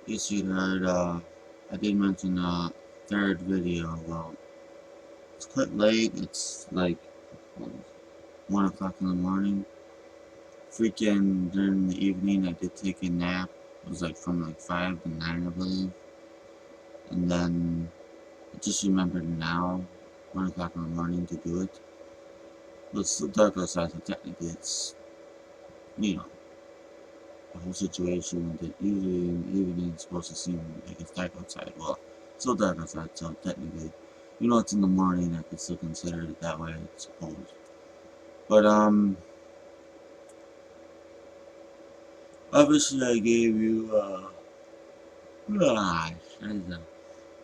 Yes, you heard, I did mention the third video. Well, it's quite late. It's like 1 o'clock in the morning. Freaking during the evening, I did take a nap. It was like from like 5 to 9, I believe. And then I just remembered now, 1 o'clock in the morning, to do it. But it's still dark outside, so technically it's, you know, the whole situation that usually in the evening it's supposed to seem like it's dark outside. Well, it's still dark outside, so technically, it's in the morning, I could still consider it that way, I suppose. But, obviously I gave you, gosh,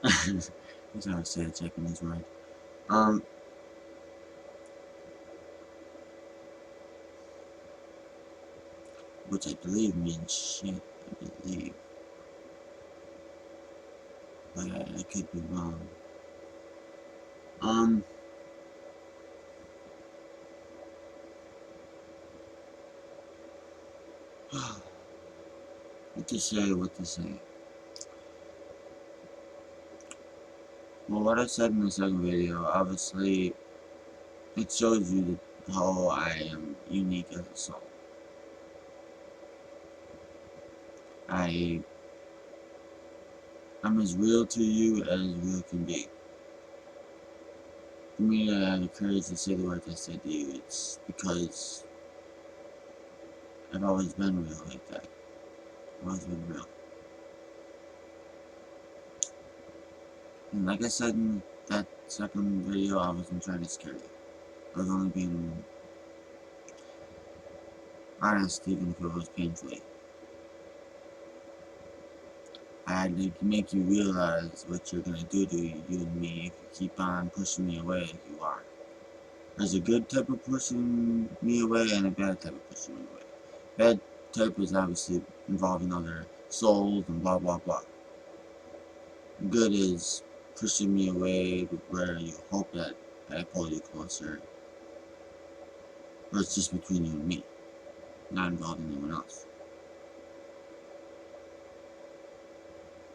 that's how I say it, checking this right. Um, which I believe means shit, I believe. But I could be wrong. Um, what to say. Well, what I said in the second video, obviously, it shows you how I am unique as a soul. I'm as real to you as real can be. For me to have the courage to say the words I said to you, it's because I've always been real like that. I've always been real. And like I said in that second video, I wasn't trying to scare you. I was only being honest, even if it was painfully. I had to make you realize what you're gonna do to you and me if you keep on pushing me away like you are. There's a good type of pushing me away and a bad type of pushing me away. Bad type is obviously involving other souls and blah blah blah. Good is pushing me away where you hope that I pull you closer. Or it's just between you and me, not involving anyone else.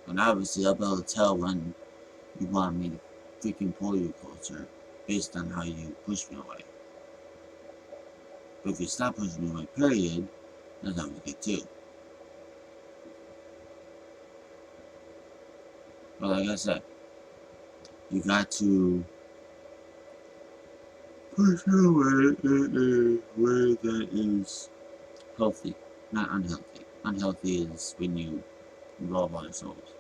And obviously I'll be able to tell when you want me to freaking pull you closer based on how you push me away. But if you stop pushing me away, period, that's how we get too. But like I said, you got to push me away in a way that is healthy, not unhealthy. Unhealthy is when you involve other souls.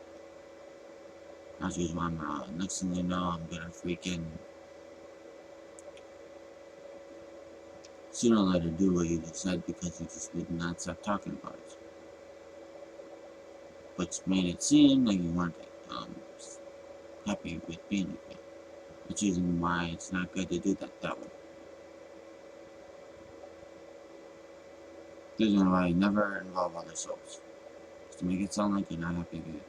That's usually why next thing you know, I'm gonna freaking sooner or later do what you just said because you just would not stop talking about it. Which made it seem like you weren't happy with being with me. Which is why it's not good to do that way. The reason why I never involve other souls is to make it sound like you're not happy with me.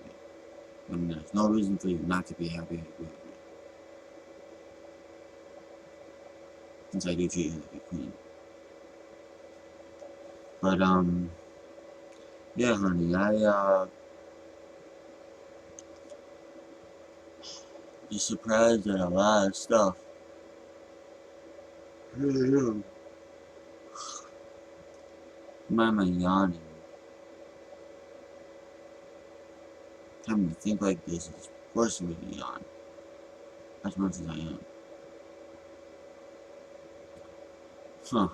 When there's no reason for you not to be happy with me. Since I do treat you like a queen. But, yeah, honey, I, be surprised at a lot of stuff. I really am. Why am I yawning? Having to think like this is forcing me to yawn. As much as I am. Huh.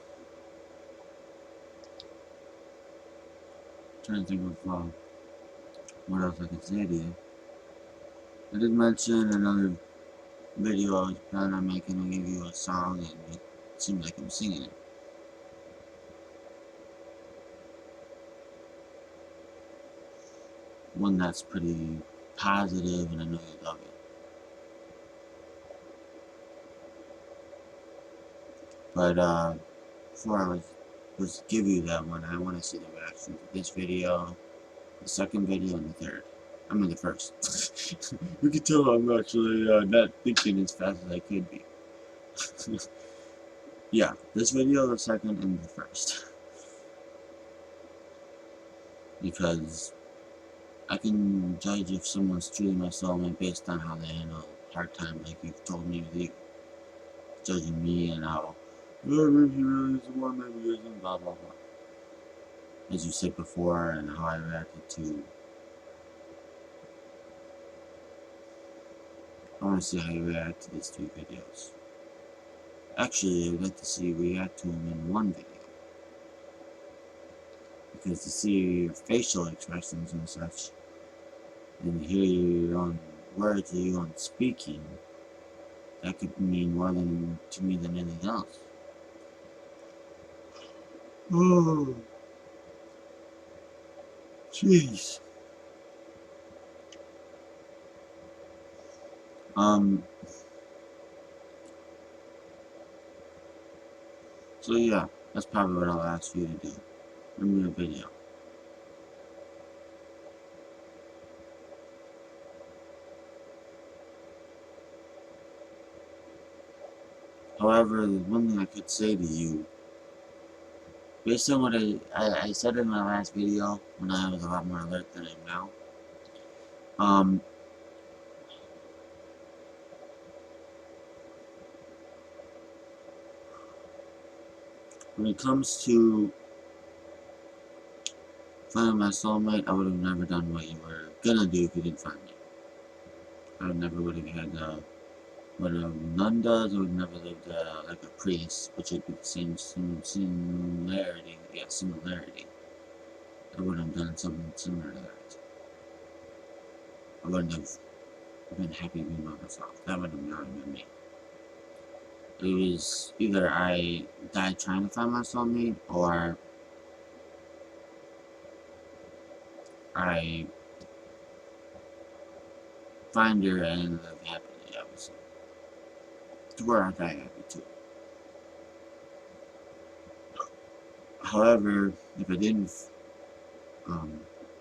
Trying to think of what else I could say to you. I did mention another video I was planning on making. I give you a song and it seemed like I'm singing it. One that's pretty positive and I know you love it. But before I was give you that one, I want to see the reaction to this video, the second video, and the third. I mean the first. You can tell I'm actually not thinking as fast as I could be. Yeah, this video, the second, and the first. Because I can judge if someone's truly my soulmate based on how they handle hard times, like you've told me with you. Judging me and how, maybe he really is the one, maybe he isn't, blah blah blah. As you said before, and how I reacted to. I want to see how you react to these 3 videos. Actually, I would like to see you react to them in one video. Because to see your facial expressions and such, and hear your own words or your own speaking, that could mean more to me than anything else. Oh, jeez. So yeah, that's probably what I'll ask you to do. Remember the video. However, there's one thing I could say to you. Based on what I said in my last video, when I was a lot more alert than I am now. When it comes to finding my soulmate, I would have never done what you were gonna do if you didn't find me. I never would have had what a nun does. I would never lived like a priest, which would be the same similarity. Yeah, similarity. I wouldn't have done something similar to that. I wouldn't have been happy being by myself. That would have not been me. It was either I died trying to find my soulmate, or I find her and live happily, obviously. To where I die happy too. However, if I didn't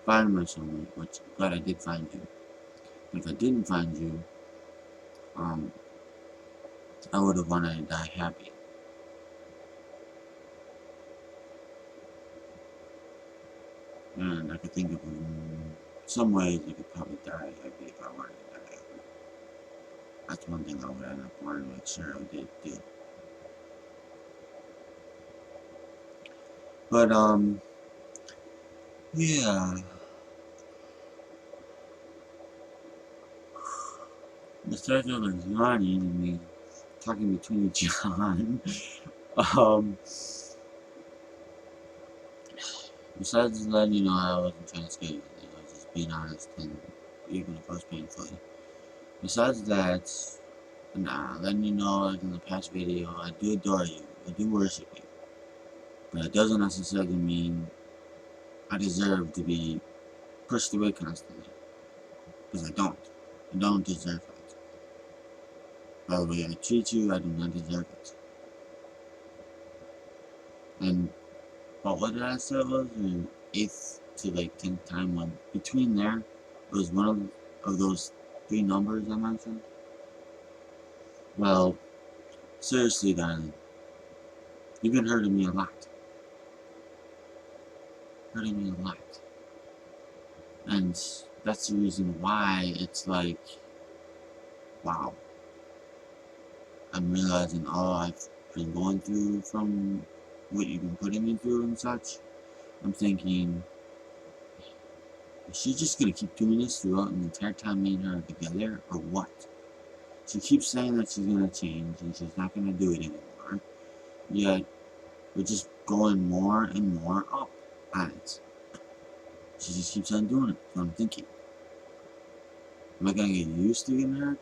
find my soulmate, which I'm glad I did find you, if I didn't find you, I would have wanted to die happy. And I could think of some ways I could probably die happy if I wanted to die happy. That's one thing I would end up wanting to make sure I did do. But, yeah. Besides all the yawning and me talking between each yawn, besides letting you know I wasn't trying to scare you, I was just being honest, and even if it was painfully. Besides that, letting you know, like in the past video, I do adore you, I do worship you, but it doesn't necessarily mean I deserve to be pushed away constantly, because I don't deserve it. By the way I treat you, I do not deserve it. And what did I say it was? The 8th to like 10th time, when between there, it was one of those 3 numbers I mentioned. Well, seriously, darling, you've been hurting me a lot. Hurting me a lot. And that's the reason why it's like, wow. I'm realizing all I've been going through from what you've been putting me through and such. I'm thinking, is she just gonna keep doing this throughout the entire time me and her are together, or what? She keeps saying that she's gonna change and she's not gonna do it anymore. Yet, we're just going more and more up on it. She just keeps on doing it. So I'm thinking, am I gonna get used to getting hurt?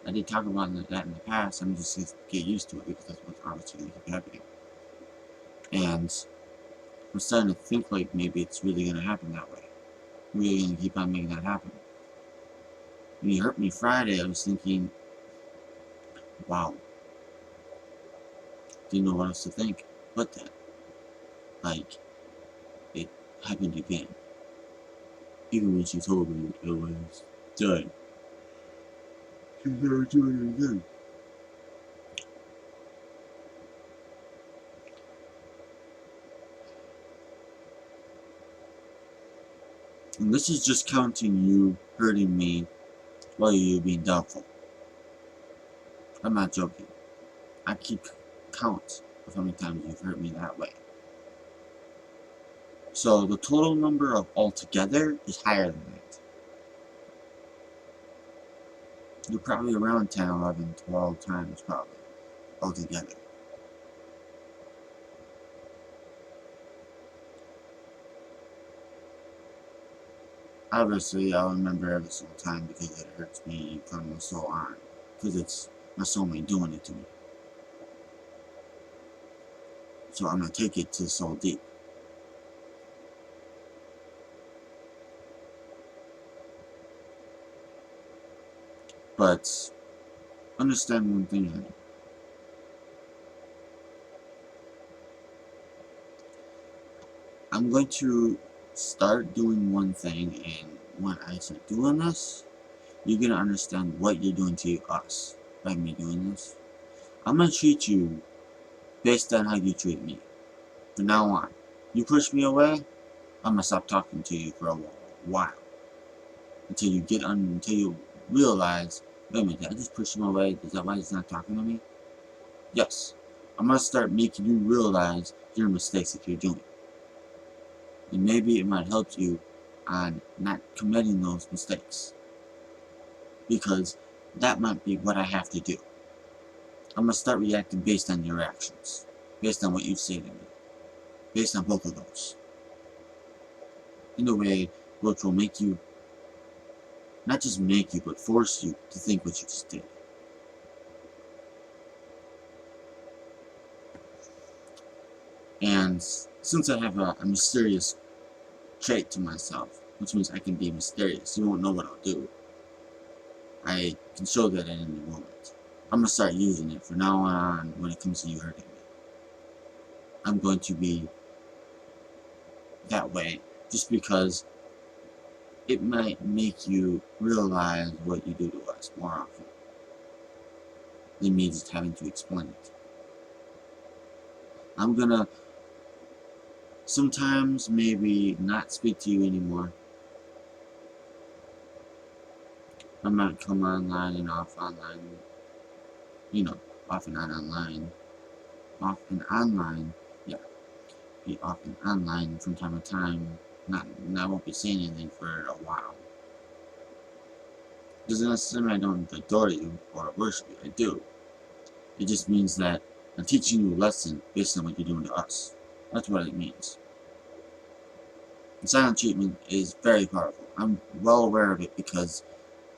I did talk about that in the past. I'm just gonna get used to it because that's what's obviously gonna keep happening. And I'm starting to think like maybe it's really gonna happen that way. I'm really gonna keep on making that happen. When you hurt me Friday, I was thinking, wow. Didn't know what else to think but that. Like, it happened again. Even when she told me it was done. She's never doing it again. And this is just counting you hurting me while you being doubtful. I'm not joking. I keep count of how many times you've hurt me that way. So the total number of altogether is higher than that. You're probably around 10, 11, 12 times probably altogether. Obviously, I'll remember every single time because it hurts me from my soul on. Because it's my soulmate doing it to me. So I'm going to take it to soul deep. But understand one thing, honey. I'm going to start doing one thing, and when I start doing this, you're going to understand what you're doing to us by me doing this. I'm going to treat you based on how you treat me. From now on, you push me away, I'm going to stop talking to you for a while. Until you realize, wait a minute, did I just push him away? Is that why he's not talking to me? Yes. I'm going to start making you realize your mistakes that you're doing. And maybe it might help you on not committing those mistakes. Because that might be what I have to do. I'm going to start reacting based on your actions. Based on what you say to me. Based on both of those. In a way which will make you, not just make you, but force you to think what you just did. And since I have a mysterious trait to myself, which means I can be mysterious, you won't know what I'll do. I can show that at any moment. I'm going to start using it from now on when it comes to you hurting me. I'm going to be that way just because it might make you realize what you do to us more often than me just having to explain it. I'm going to sometimes maybe not speak to you anymore. I might come online and off online, you know, off and on online, off and online, yeah, be off and online from time to time, I won't be saying anything for a while. Doesn't necessarily I don't adore you or worship you, I do. It just means that I'm teaching you a lesson based on what you're doing to us. That's what it means. And silent treatment is very powerful. I'm well aware of it because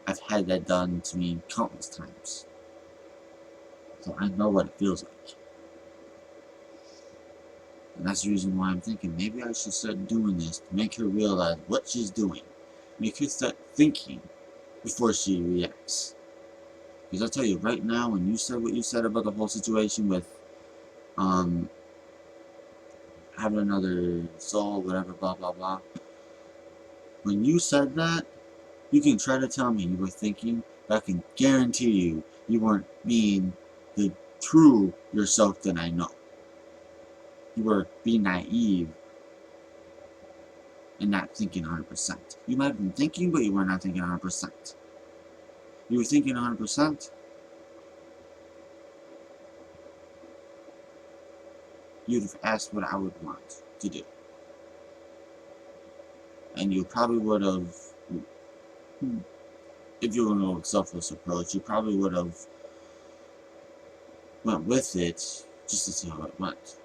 I've had that done to me countless times. So I know what it feels like. And that's the reason why I'm thinking maybe I should start doing this to make her realize what she's doing. Make her start thinking before she reacts. Because I'll tell you, right now, when you said what you said about the whole situation with having another soul, whatever, blah, blah, blah. When you said that, you can try to tell me you were thinking, but I can guarantee you, you weren't being the true yourself that I know. You were being naive and not thinking 100%. You might have been thinking, but you were not thinking 100%. You were thinking 100%, you'd have asked what I would want to do. And you probably would have, if you were going to go with selfless approach, you probably would have went with it just to see how it went.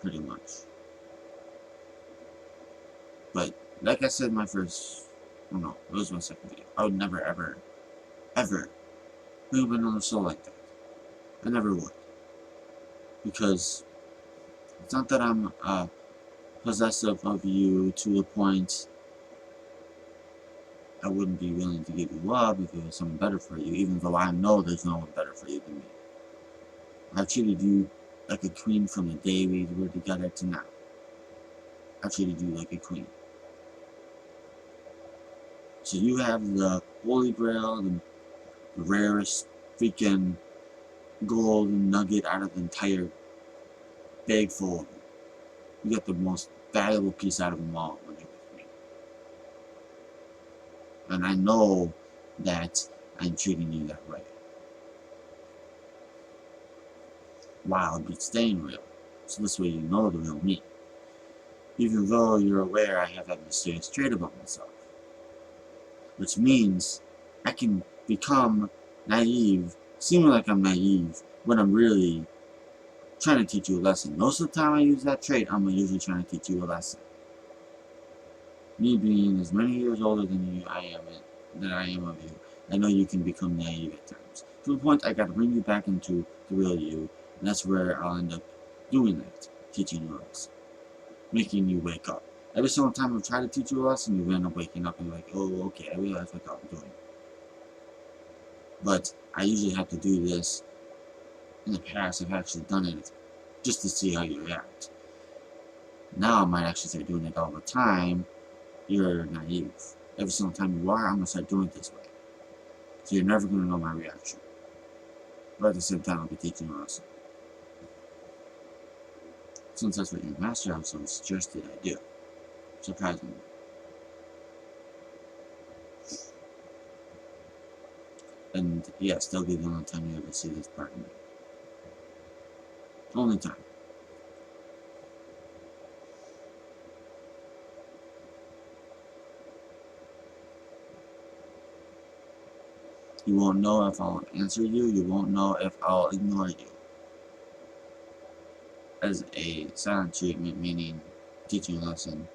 Pretty much. But, like I said in my first, oh no, it was my second video. I would never, ever, ever think of another soul like that. I never would. Because it's not that I'm possessive of you to the point I wouldn't be willing to give you love if it was someone better for you, even though I know there's no one better for you than me. I've treated you like a queen from the day we were together to now. I've treated you like a queen. So you have the Holy Grail, the rarest freaking golden nugget out of the entire bag full of them. You get the most valuable piece out of them all when you're with me. And I know that I'm treating you that way, while be staying real. So this way you know the real me. Even though you're aware I have that mysterious trait about myself. Which means I can become naive, seeming like I'm naive, when I'm really trying to teach you a lesson. Most of the time I use that trait, I'm usually trying to teach you a lesson. Me being as many years older than you I am of you, I know you can become naive at times. To the point I gotta bring you back into the real you, and that's where I'll end up doing that, teaching you a lesson. Making you wake up. Every single time I've tried to teach you a lesson, you end up waking up and like, oh, okay, I realize what I'm doing. But I usually have to do this. In the past, I've actually done it just to see how you react. Now I might actually start doing it all the time. You're naive. Every single time you are, I'm going to start doing it this way. So you're never going to know my reaction. But at the same time, I'll be teaching you a lesson. Since that's what your master also suggested I do. Surprisingly. And yes, that'll be the only time you ever see this part of me. Only time. You won't know if I'll answer you. You won't know if I'll ignore you. As a silent treatment, meaning teaching a lesson.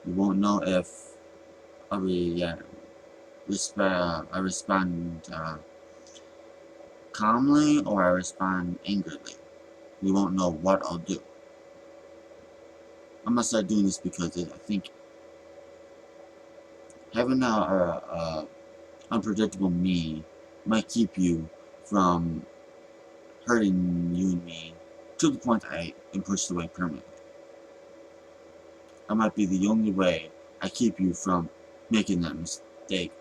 You won't know if I respond calmly or I respond angrily. You won't know what I'll do. I'm gonna start doing this because I think having a unpredictable me might keep you from hurting you and me to the point I am pushed away permanently. That might be the only way I keep you from making that mistake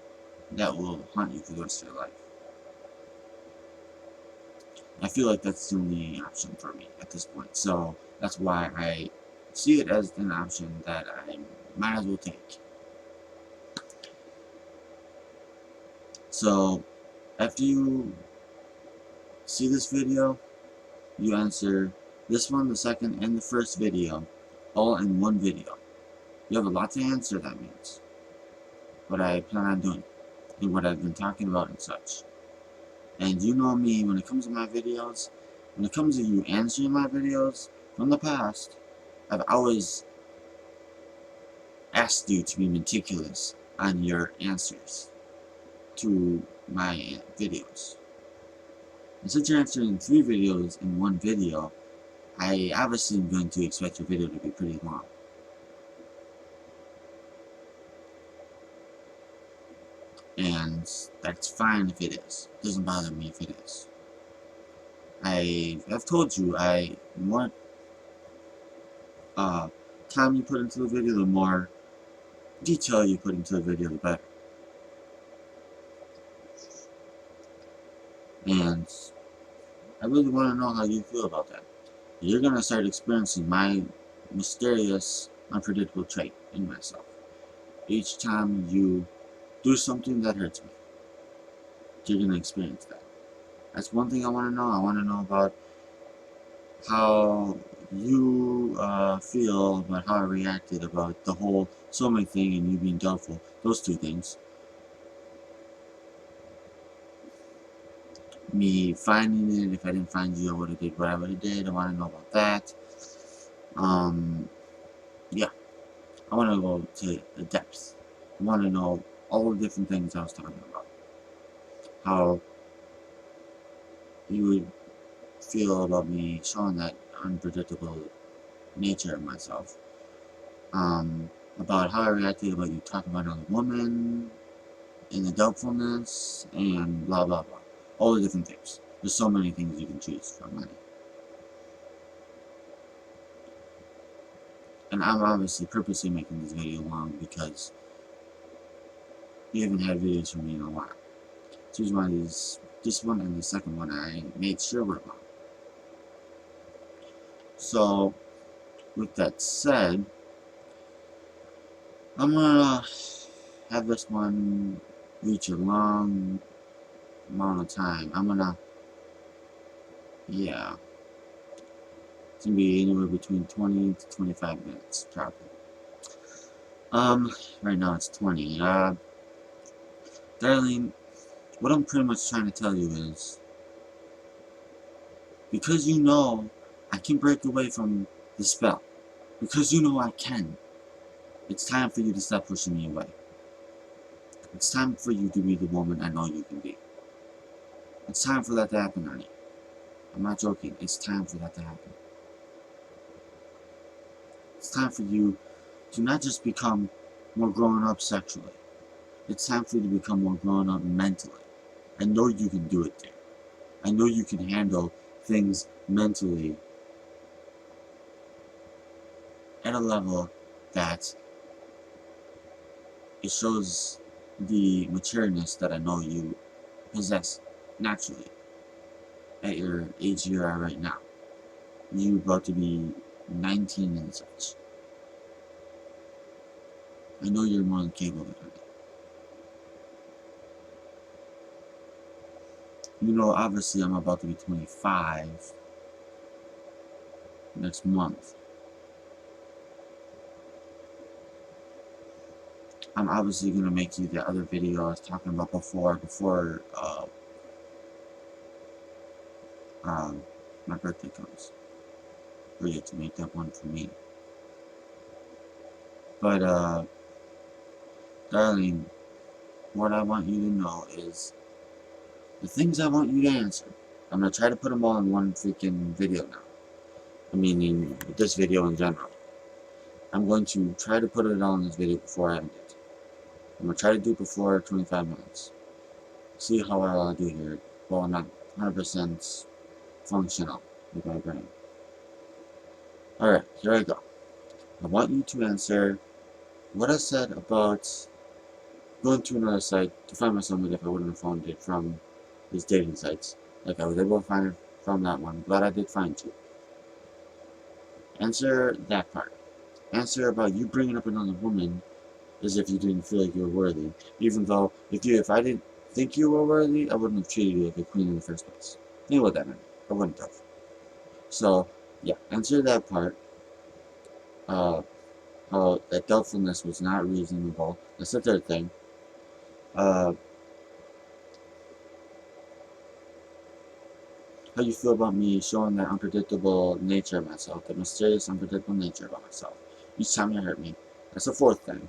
that will haunt you for the rest of your life. I feel like that's the only option for me at this point, so that's why I see it as an option that I might as well take. So, after you see this video, you answer this one, the second, and the first video, all in one video. You have a lot to answer, that means. What I plan on doing, and what I've been talking about and such. And you know me, when it comes to my videos, when it comes to you answering my videos from the past, I've always asked you to be meticulous on your answers to my videos. And since you're answering 3 videos in one video, I obviously am going to expect your video to be pretty long. And that's fine if it is. It doesn't bother me if it is. I've told you, the more time you put into the video, the more detail you put into the video, the better. And I really want to know how you feel about that. You're going to start experiencing my mysterious, unpredictable trait in myself. Each time you do something that hurts me, you're going to experience that. That's one thing I want to know. I want to know about how you feel about how I reacted about the whole soulmate thing and you being doubtful. Those 2 things. Me finding it, if I didn't find you, I would have did what I would have did. I want to know about that. Yeah. I want to go to the depths. I want to know all the different things I was talking about. How you would feel about me showing that unpredictable nature of myself. About how I reacted about you talking about another woman, and the doubtfulness, and blah blah blah. All the different things. There's so many things you can choose from, honey. And I'm obviously purposely making this video long because you haven't had videos from me in a while. So here's why this one and the second one I made sure were long. So, with that said, I'm gonna have this one reach a long amount of time. Yeah, it's gonna be anywhere between 20 to 25 minutes, probably. Right now it's 20. Darling, what I'm pretty much trying to tell you is, because you know I can break away from the spell, because you know I can, it's time for you to stop pushing me away. It's time for you to be the woman I know you can be. It's time for that to happen, honey. I'm not joking. It's time for that to happen. It's time for you to not just become more grown up sexually. It's time for you to become more grown up mentally. I know you can do it, dear. I know you can handle things mentally at a level that it shows the matureness that I know you possess naturally at your age you are right now. You're about to be 19 and such. I know you're more than capable of it. You know, obviously I'm about to be 25 next month. I'm obviously gonna make you the other video I was talking about before my birthday comes. For you to make that one for me. But darling, what I want you to know is the things I want you to answer. I'm gonna try to put them all in one freaking video now. I mean, in this video in general. I'm going to try to put it all in this video before I end it. I'm gonna try to do it before 25 minutes. See how well I do here. Well, I'm not 100% functional with my brain. Alright, here I go. I want you to answer what I said about going to another site to find my soulmate if I wouldn't have found it from these dating sites. Like I was able to find it from that one. Glad I did find you. Answer that part. Answer about you bringing up another woman as if you didn't feel like you were worthy. Even though, if I didn't think you were worthy, I wouldn't have treated you like a queen in the first place. You know what that meant. I wouldn't have. So, yeah, answer that part. How that doubtfulness was not reasonable. That's the third thing. How you feel about me showing that unpredictable nature of myself, that mysterious, unpredictable nature about myself. Each time you hurt me. That's the fourth thing.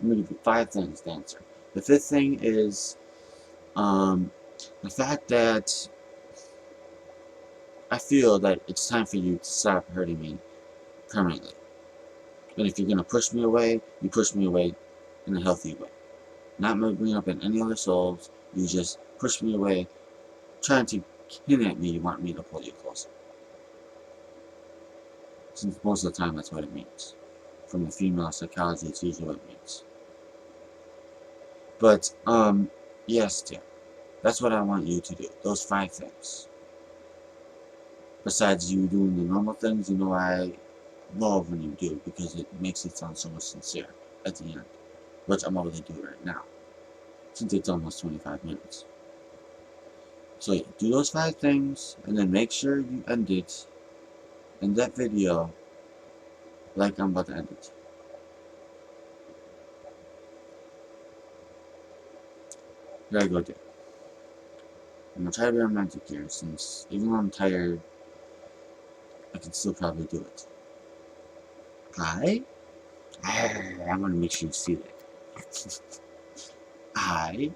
I'm going to give you 5 things to answer. The 5th thing is the fact that I feel that it's time for you to stop hurting me permanently. And if you're going to push me away, you push me away in a healthy way. Not bringing up in any other souls, you just push me away, trying to hint at me, you want me to pull you closer. Since most of the time that's what it means. From the female psychology, it's usually what it means. But, yes, dear. That's what I want you to do. Those 5 things. Besides you doing the normal things, you know I love when you do, because it makes it sound so much sincere at the end. Which I'm able to do right now. Since it's almost 25 minutes. So yeah, do those 5 things, and then make sure you end it in that video like I'm about to end it. Here I go, dear. I'm gonna try to be romantic here, since even though I'm tired, I can still probably do it. I want to make sure you see that. I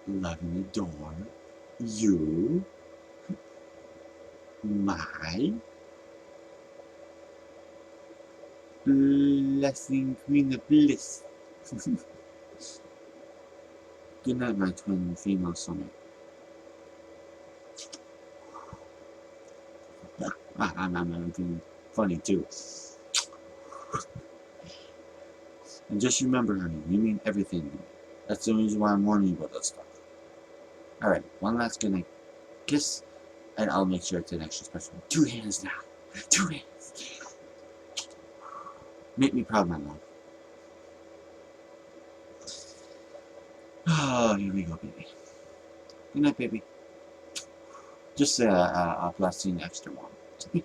love and adore you, my blessing queen of bliss. Good night, my twin female soulmate. I'm being funny too. And just remember, honey, you mean everything to me. That's the reason why I'm warning you about that stuff. Alright, one last good night kiss, and I'll make sure it's an extra special. 2 hands now. 2 hands. Make me proud, my love. Oh, here we go, baby. Good night, baby. Just a blessing extra one.